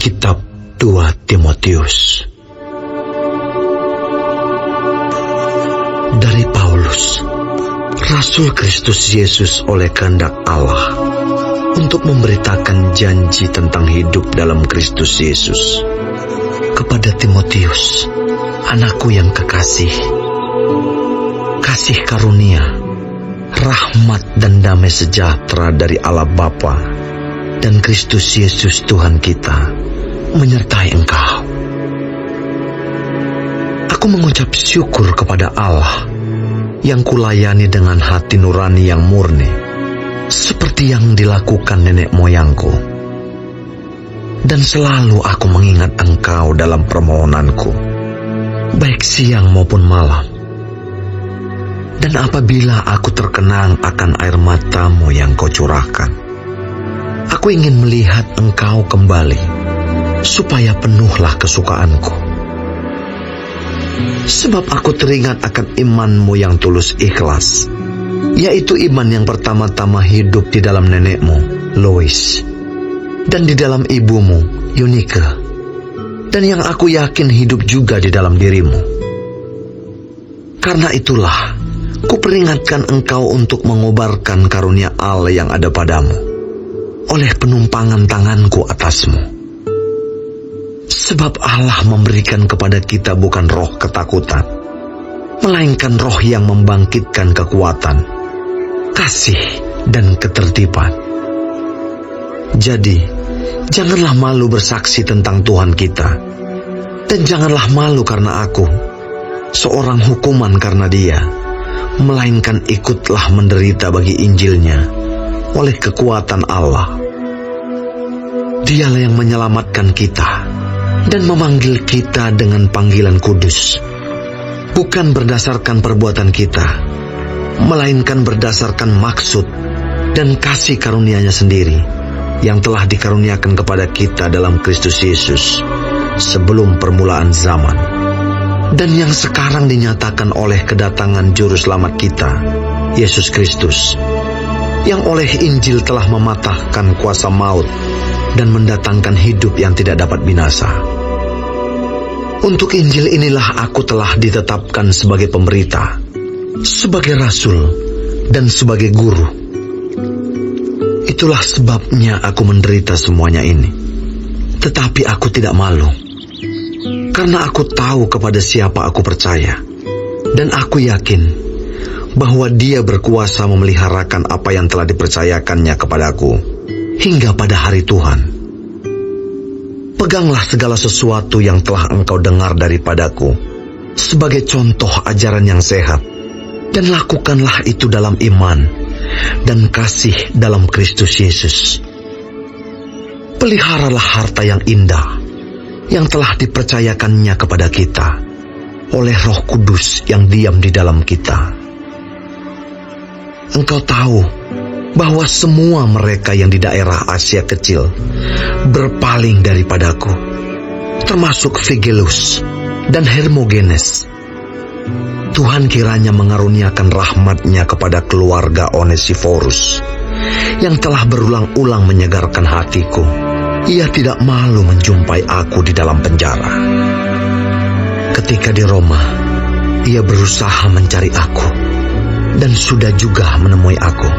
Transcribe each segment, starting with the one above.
Kitab 2 Timotius. Dari Paulus, Rasul Kristus Yesus oleh kehendak Allah, untuk memberitakan janji tentang hidup dalam Kristus Yesus, kepada Timotius, anakku yang kekasih. Kasih karunia, rahmat dan damai sejahtera dari Allah Bapa dan Kristus Yesus Tuhan kita menyertai engkau. Aku mengucap syukur kepada Allah yang kulayani dengan hati nurani yang murni, seperti yang dilakukan nenek moyangku. Dan selalu aku mengingat engkau dalam permohonanku, baik siang maupun malam. Dan apabila aku terkenang akan air matamu yang kau curahkan, aku ingin melihat engkau kembali, supaya penuhlah kesukaanku. Sebab aku teringat akan imanmu yang tulus ikhlas, yaitu iman yang pertama-tama hidup di dalam nenekmu, Lois, dan di dalam ibumu, Yunike, dan yang aku yakin hidup juga di dalam dirimu. Karena itulah, kuperingatkan engkau untuk mengobarkan karunia Allah yang ada padamu, oleh penumpangan tanganku atasmu. Sebab Allah memberikan kepada kita bukan roh ketakutan, melainkan roh yang membangkitkan kekuatan, kasih, dan ketertiban. Jadi, janganlah malu bersaksi tentang Tuhan kita, dan janganlah malu karena aku, seorang hukuman karena Dia, melainkan ikutlah menderita bagi Injilnya oleh kekuatan Allah. Dialah yang menyelamatkan kita dan memanggil kita dengan panggilan kudus, bukan berdasarkan perbuatan kita, melainkan berdasarkan maksud dan kasih karunia-Nya sendiri, yang telah dikaruniakan kepada kita dalam Kristus Yesus sebelum permulaan zaman, dan yang sekarang dinyatakan oleh kedatangan Juru Selamat kita, Yesus Kristus, yang oleh Injil telah mematahkan kuasa maut dan mendatangkan hidup yang tidak dapat binasa. Untuk Injil inilah aku telah ditetapkan sebagai pemberita, sebagai rasul, dan sebagai guru. Itulah sebabnya aku menderita semuanya ini. Tetapi aku tidak malu, karena aku tahu kepada siapa aku percaya, dan aku yakin bahwa Dia berkuasa memeliharakan apa yang telah dipercayakannya kepadaku hingga pada hari Tuhan. Peganglah segala sesuatu yang telah engkau dengar daripadaku sebagai contoh ajaran yang sehat, dan lakukanlah itu dalam iman dan kasih dalam Kristus Yesus. Peliharalah harta yang indah yang telah dipercayakannya kepada kita oleh Roh Kudus yang diam di dalam kita. Engkau tahu bahwa semua mereka yang di daerah Asia Kecil berpaling daripadaku, termasuk Figelus dan Hermogenes. Tuhan kiranya mengaruniakan rahmat-Nya kepada keluarga Onesiforus, yang telah berulang-ulang menyegarkan hatiku. Ia tidak malu menjumpai aku di dalam penjara. Ketika di Roma, ia berusaha mencari aku, dan sudah juga menemui aku.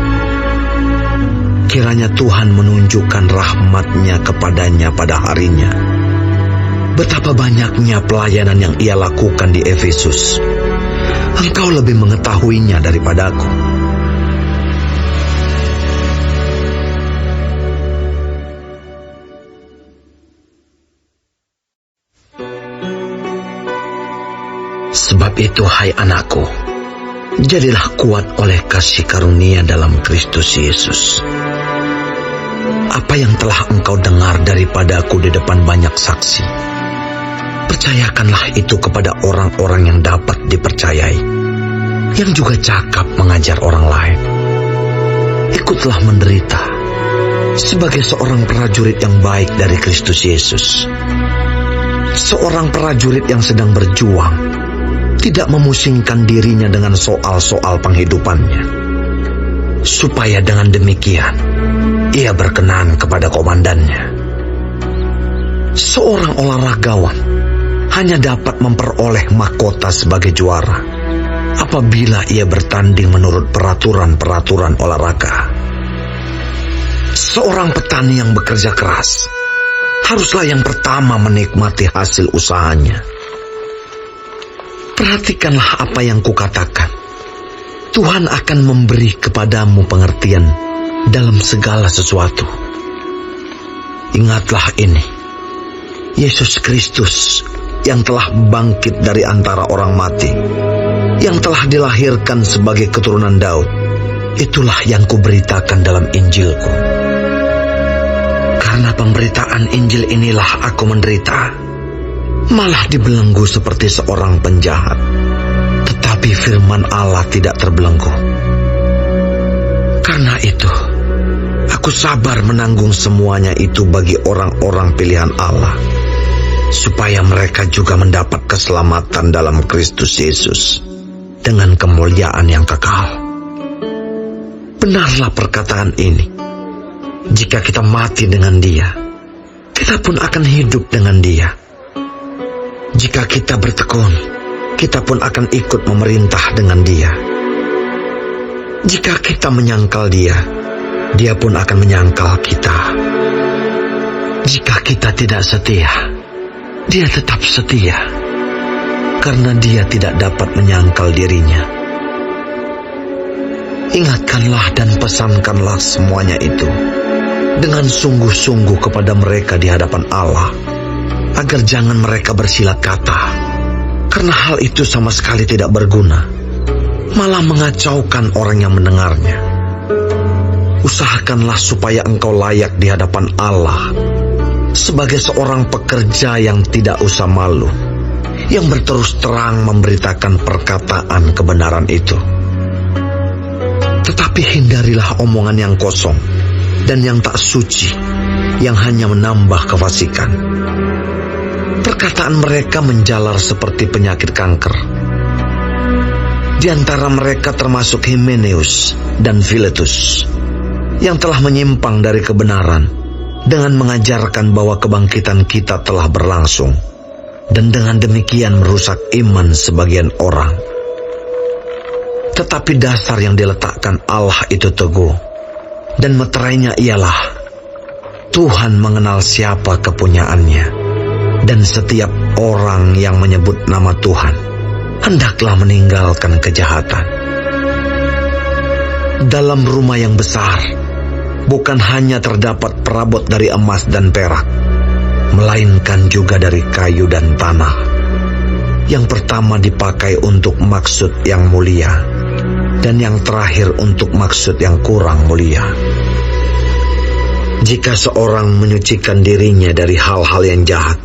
Kiranya Tuhan menunjukkan rahmat-Nya kepadanya pada harinya. Betapa banyaknya pelayanan yang ia lakukan di Efesus. Engkau lebih mengetahuinya daripadaku. Sebab itu, hai anakku, jadilah kuat oleh kasih karunia dalam Kristus Yesus. Apa yang telah engkau dengar daripadaku di depan banyak saksi, percayakanlah itu kepada orang-orang yang dapat dipercayai, yang juga cakap mengajar orang lain. Ikutlah menderita sebagai seorang prajurit yang baik dari Kristus Yesus. Seorang prajurit yang sedang berjuang, tidak memusingkan dirinya dengan soal-soal penghidupannya, supaya dengan demikian ia berkenan kepada komandannya. Seorang olahragawan hanya dapat memperoleh mahkota sebagai juara apabila ia bertanding menurut peraturan-peraturan olahraga. Seorang petani yang bekerja keras haruslah yang pertama menikmati hasil usahanya. Perhatikanlah apa yang kukatakan. Tuhan akan memberi kepadamu pengertian dalam segala sesuatu. Ingatlah ini. Yesus Kristus yang telah bangkit dari antara orang mati, yang telah dilahirkan sebagai keturunan Daud, itulah yang kuberitakan dalam Injilku. Karena pemberitaan Injil inilah aku menderita, malah dibelenggu seperti seorang penjahat. Tetapi firman Allah tidak terbelenggu. Karena itu, aku sabar menanggung semuanya itu bagi orang-orang pilihan Allah, supaya mereka juga mendapat keselamatan dalam Kristus Yesus dengan kemuliaan yang kekal. Benarlah perkataan ini. Jika kita mati dengan Dia, kita pun akan hidup dengan Dia. Jika kita bertekun, kita pun akan ikut memerintah dengan Dia. Jika kita menyangkal Dia, Dia pun akan menyangkal kita. Jika kita tidak setia, Dia tetap setia, karena Dia tidak dapat menyangkal dirinya. Ingatkanlah dan pesankanlah semuanya itu dengan sungguh-sungguh kepada mereka di hadapan Allah, agar jangan mereka bersilat kata, karena hal itu sama sekali tidak berguna, malah mengacaukan orang yang mendengarnya. Usahakanlah supaya engkau layak di hadapan Allah sebagai seorang pekerja yang tidak usah malu, yang berterus terang memberitakan perkataan kebenaran itu. Tetapi hindarilah omongan yang kosong dan yang tak suci, yang hanya menambah kefasikan. Perkataan mereka menjalar seperti penyakit kanker. Di antara mereka termasuk Himeneus dan Filetus, yang telah menyimpang dari kebenaran dengan mengajarkan bahwa kebangkitan kita telah berlangsung, dan dengan demikian merusak iman sebagian orang. Tetapi dasar yang diletakkan Allah itu teguh, dan meterainya ialah Tuhan mengenal siapa kepunyaannya, dan setiap orang yang menyebut nama Tuhan hendaklah meninggalkan kejahatan. Dalam rumah yang besar bukan hanya terdapat perabot dari emas dan perak, melainkan juga dari kayu dan tanah. Yang pertama dipakai untuk maksud yang mulia, dan yang terakhir untuk maksud yang kurang mulia. Jika seorang menyucikan dirinya dari hal-hal yang jahat,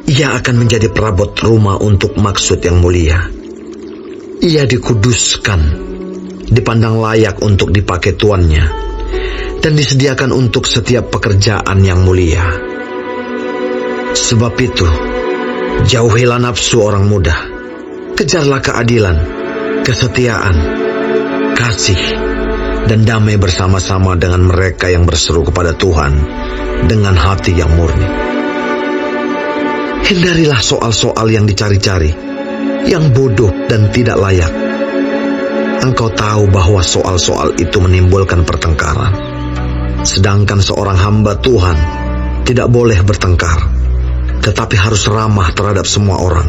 ia akan menjadi perabot rumah untuk maksud yang mulia. Ia dikuduskan, dipandang layak untuk dipakai tuannya, dan disediakan untuk setiap pekerjaan yang mulia. Sebab itu, jauhilah nafsu orang muda, kejarlah keadilan, kesetiaan, kasih, dan damai bersama-sama dengan mereka yang berseru kepada Tuhan dengan hati yang murni. Hindarilah soal-soal yang dicari-cari, yang bodoh dan tidak layak. Engkau tahu bahwa soal-soal itu menimbulkan pertengkaran. Sedangkan seorang hamba Tuhan tidak boleh bertengkar, tetapi harus ramah terhadap semua orang.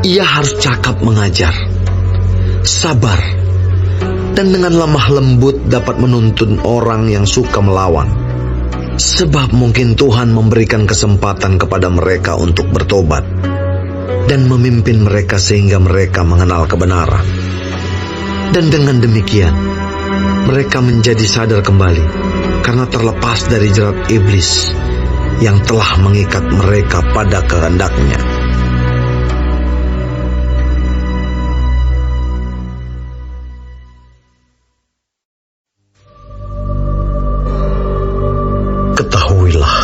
Ia harus cakap mengajar, sabar, dan dengan lemah lembut dapat menuntun orang yang suka melawan. Sebab mungkin Tuhan memberikan kesempatan kepada mereka untuk bertobat dan memimpin mereka sehingga mereka mengenal kebenaran. Dan dengan demikian, mereka menjadi sadar kembali karena terlepas dari jerat iblis yang telah mengikat mereka pada kehendaknya. Ketahuilah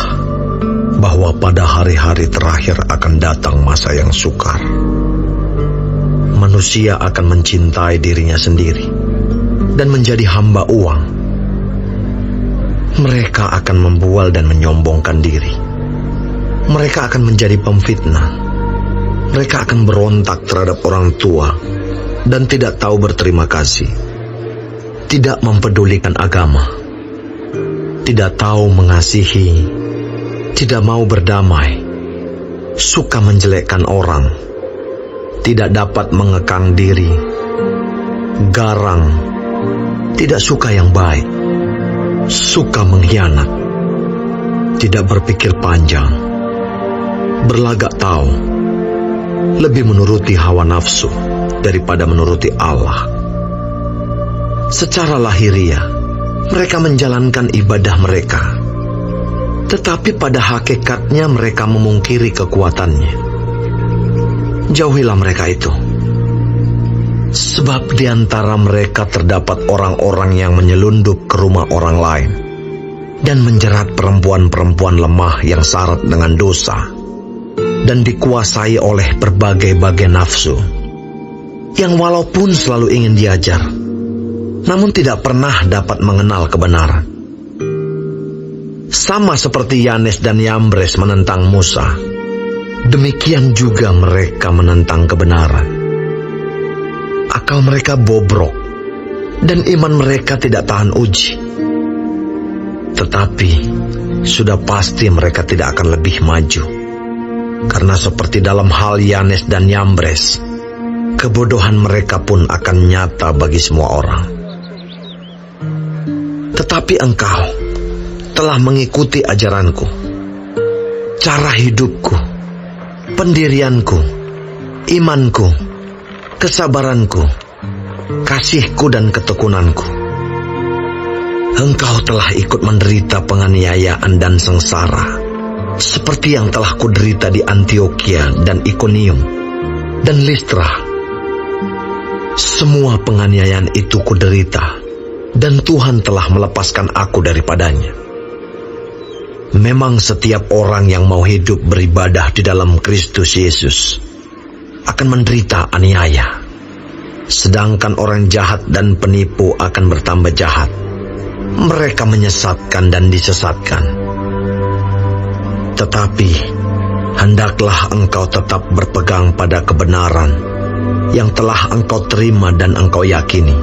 bahwa pada hari-hari terakhir akan datang masa yang sukar. Manusia akan mencintai dirinya sendiri dan menjadi hamba uang. Mereka akan membual dan menyombongkan diri, Mereka akan menjadi pemfitnah. Mereka akan berontak terhadap orang tua dan tidak tahu berterima kasih. Tidak mempedulikan agama, tidak tahu mengasihi, tidak mau berdamai, suka menjelekkan orang, tidak dapat mengekang diri, garang, tidak suka yang baik, suka mengkhianat, tidak berpikir panjang, berlagak tahu, lebih menuruti hawa nafsu daripada menuruti Allah. Secara lahiriah, mereka menjalankan ibadah mereka, tetapi pada hakikatnya mereka memungkiri kekuatannya. Jauhilah mereka itu, sebab di antara mereka terdapat orang-orang yang menyelundup ke rumah orang lain dan menjerat perempuan-perempuan lemah yang syarat dengan dosa dan dikuasai oleh berbagai-bagai nafsu, yang walaupun selalu ingin diajar, namun tidak pernah dapat mengenal kebenaran. Sama seperti Yanes dan Yambres menentang Musa, demikian juga mereka menentang kebenaran. Akal mereka bobrok, dan iman mereka tidak tahan uji. Tetapi, sudah pasti mereka tidak akan lebih maju. Karena seperti dalam hal Yanes dan Yambres, kebodohan mereka pun akan nyata bagi semua orang. Tetapi engkau telah mengikuti ajaranku, cara hidupku, pendirianku, imanku, kesabaranku, kasihku dan ketekunanku. Engkau telah ikut menderita penganiayaan dan sengsara, seperti yang telah kuderita di Antiokhia dan Ikonium dan Listra. Semua penganiayaan itu kuderita, dan Tuhan telah melepaskan aku daripadanya. Memang setiap orang yang mau hidup beribadah di dalam Kristus Yesus akan menderita aniaya, sedangkan orang jahat dan penipu akan bertambah jahat. Mereka menyesatkan dan disesatkan. Tetapi hendaklah engkau tetap berpegang pada kebenaran yang telah engkau terima dan engkau yakini,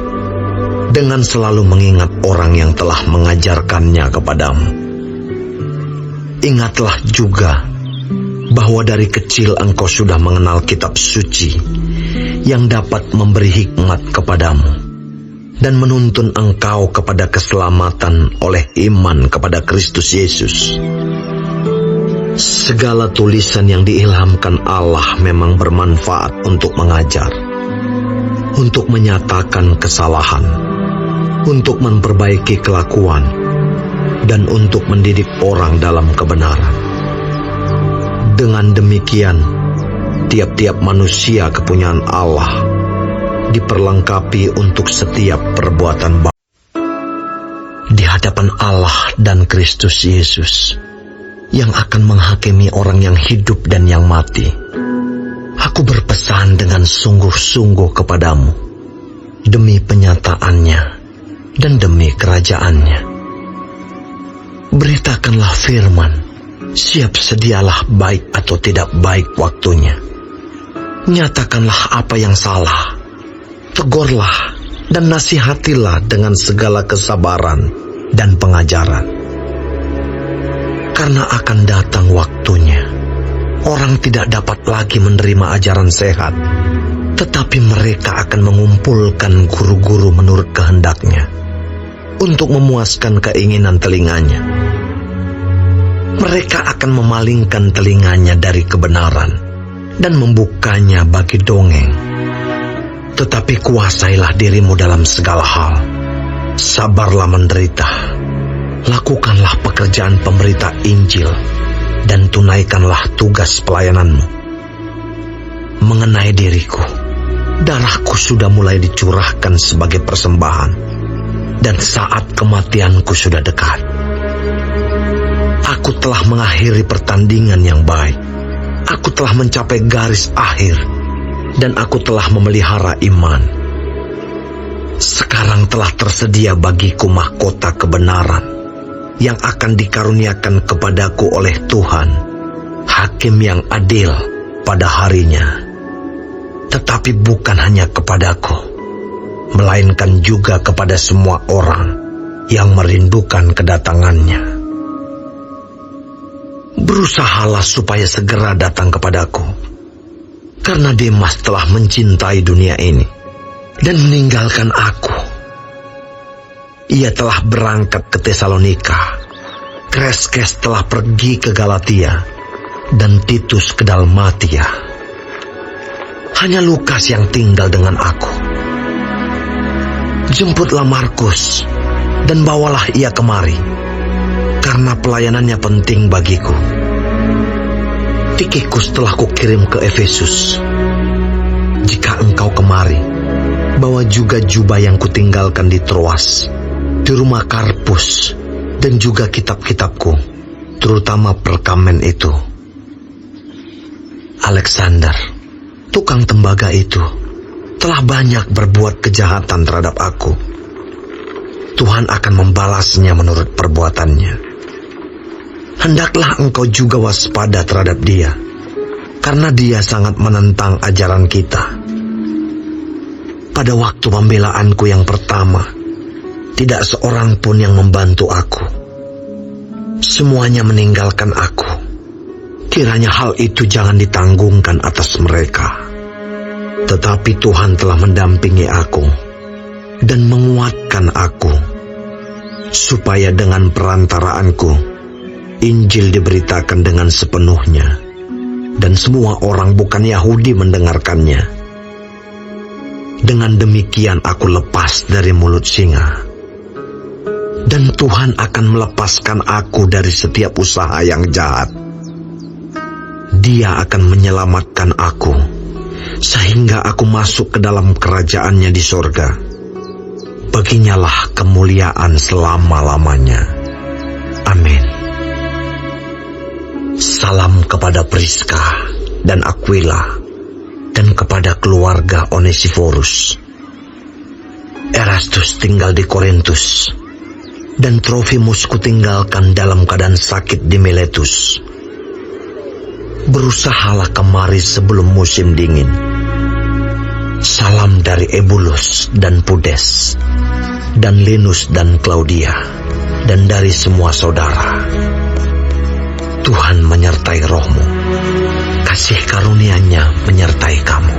dengan selalu mengingat orang yang telah mengajarkannya kepadamu. Ingatlah juga bahwa dari kecil engkau sudah mengenal kitab suci yang dapat memberi hikmat kepadamu dan menuntun engkau kepada keselamatan oleh iman kepada Kristus Yesus. Segala tulisan yang diilhamkan Allah memang bermanfaat untuk mengajar, untuk menyatakan kesalahan, untuk memperbaiki kelakuan, dan untuk mendidik orang dalam kebenaran. Dengan demikian, tiap-tiap manusia kepunyaan Allah diperlengkapi untuk setiap perbuatan baik di hadapan Allah dan Kristus Yesus, yang akan menghakimi orang yang hidup dan yang mati. Aku berpesan dengan sungguh-sungguh kepadamu, demi penyataannya dan demi kerajaannya. Beritakanlah firman, siap sedialah baik atau tidak baik waktunya. Nyatakanlah apa yang salah, tegurlah dan nasihatilah dengan segala kesabaran dan pengajaran. Karena akan datang waktunya, orang tidak dapat lagi menerima ajaran sehat, tetapi mereka akan mengumpulkan guru-guru menurut kehendaknya, untuk memuaskan keinginan telinganya. Mereka akan memalingkan telinganya dari kebenaran, dan membukanya bagi dongeng. Tetapi kuasailah dirimu dalam segala hal, sabarlah menderita, lakukanlah pekerjaan pemberita Injil, dan tunaikanlah tugas pelayananmu. Mengenai diriku, darahku sudah mulai dicurahkan sebagai persembahan, dan saat kematianku sudah dekat. Aku telah mengakhiri pertandingan yang baik, aku telah mencapai garis akhir, dan aku telah memelihara iman. Sekarang telah tersedia bagiku mahkota kebenaran yang akan dikaruniakan kepadaku oleh Tuhan hakim yang adil pada harinya. Tetapi bukan hanya kepadaku, melainkan juga kepada semua orang yang merindukan kedatangannya. Berusahalah supaya segera datang kepadaku, karena Demas telah mencintai dunia ini dan meninggalkan aku. Ia telah berangkat ke Tesalonika, Kreskes telah pergi ke Galatia, dan Titus ke Dalmatia. Hanya Lukas yang tinggal dengan aku. Jemputlah Markus dan bawalah ia kemari, karena pelayanannya penting bagiku. Tikikus telah kukirim ke Efesus. Jika engkau kemari, bawa juga jubah yang kutinggalkan di Troas, di rumah Karpus, dan juga kitab-kitabku, terutama perkamen itu. Alexander, tukang tembaga itu, telah banyak berbuat kejahatan terhadap aku. Tuhan akan membalasnya menurut perbuatannya. Hendaklah engkau juga waspada terhadap dia, karena dia sangat menentang ajaran kita. Pada waktu pembelaanku yang pertama, tidak seorang pun yang membantu aku. Semuanya meninggalkan aku. Kiranya hal itu jangan ditanggungkan atas mereka. Tetapi Tuhan telah mendampingi aku dan menguatkan aku, supaya dengan perantaraanku Injil diberitakan dengan sepenuhnya, dan semua orang bukan Yahudi mendengarkannya. Dengan demikian aku lepas dari mulut singa, dan Tuhan akan melepaskan aku dari setiap usaha yang jahat. Dia akan menyelamatkan aku, sehingga aku masuk ke dalam kerajaannya di sorga. Baginyalah kemuliaan selama-lamanya. Amin. Salam kepada Priska dan Aquila, dan kepada keluarga Onesiforus. Erastus tinggal di Korintus, dan Trofimus kutinggalkan dalam keadaan sakit di Miletus. Berusahalah kemari sebelum musim dingin. Salam dari Ebulus dan Pudes, dan Linus dan Claudia, dan dari semua saudara. Tuhan menyertai rohmu, kasih karunia-Nya menyertai kamu.